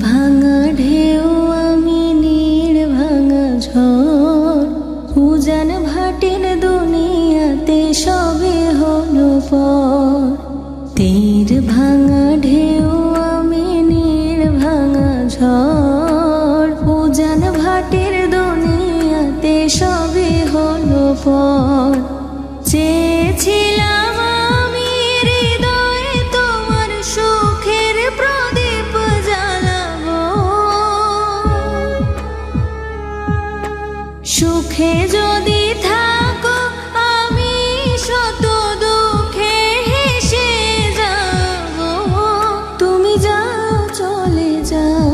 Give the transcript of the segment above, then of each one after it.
ভাঙা ঢেউ আমি নীড় ভাঙা ঝড়, উজান ভাটির দুনিয়াতে সবে হলো পর। তীর ভাঙা ঢেউ আমি নীড় ভাঙা ঝড়, উজান ভাটির দুনিয়াতে সবে হলো পর। চেয়েছিলাম আমি হৃদয়ে তোমার সুখের প্রদীপ জ্বালাবো, সুখে যদি থাকো আমি শত দুঃখে হেসে যাব। তুমি যাও চলে যাও,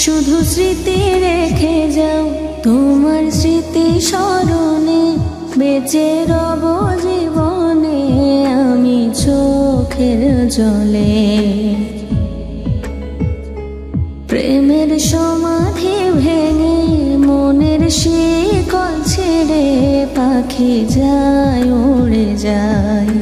শুধু স্মৃতি রেখে যাও, তোমার স্মৃতি স্মরণে বেঁচে রব জীবনে আমি চোখের জলে। প্রেমের সমাধি ভেঙে মনের শিকল ছেড়ে পাখি যায় উড়ে যায়।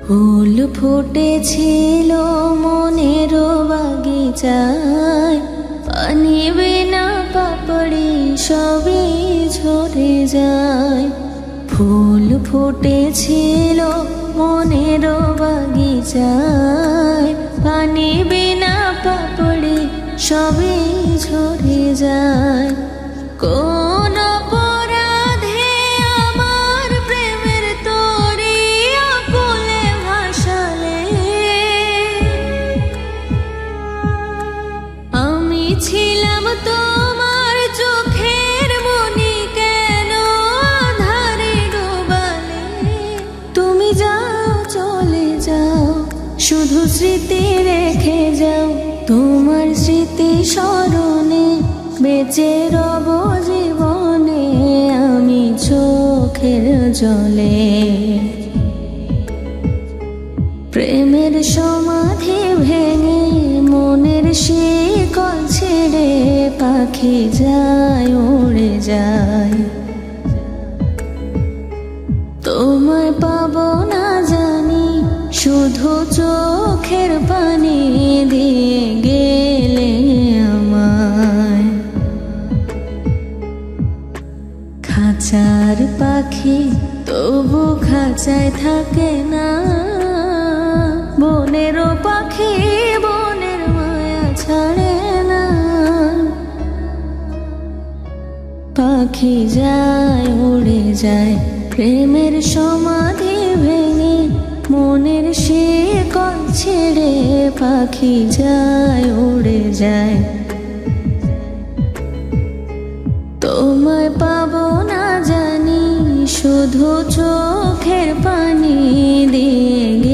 ফুল ফুটেছিল মনের বাগিচায়, পানি বিনা পাপড়ি সবই ঝরে যায়। ফুল ফুটেছিল মনের বাগিচায়, পানি বিনা পাপড়ি সবই ঝরে যায়। কোন অপরাধে আমার প্রেমের তরি আকুলে ভাসালে, আমি ছিলাম তোমার চোখের মনি কেন আধারে ডোবালে। তুমি যাও চলে যাও, শুধু স্মৃতি রেখে যাও, তোমার স্মৃতি স্মরণে বেঁচে রব জীবনে আমি চোখের জলে। প্রেমের সমাধি ভেঙে মনের শিকল ছেড়ে পাখি যায় উড়ে যায়। তোমায় পাবো না জানি, শুধু চোখের পানি দিয়ে গেলে আমায়। খাঁচার পাখি তবু খাঁচায় থাকে না, বনেরও পাখি বনের মায়া ছাড়ে না। পাখি যায় উড়ে যায়, প্রেমের সমাধি ভেঙে মনের শিকল ছেড়ে পাখি যায় উড়ে যায়। তোমায় পাবো না জানি, শুধু চোখের পানি দিয়ে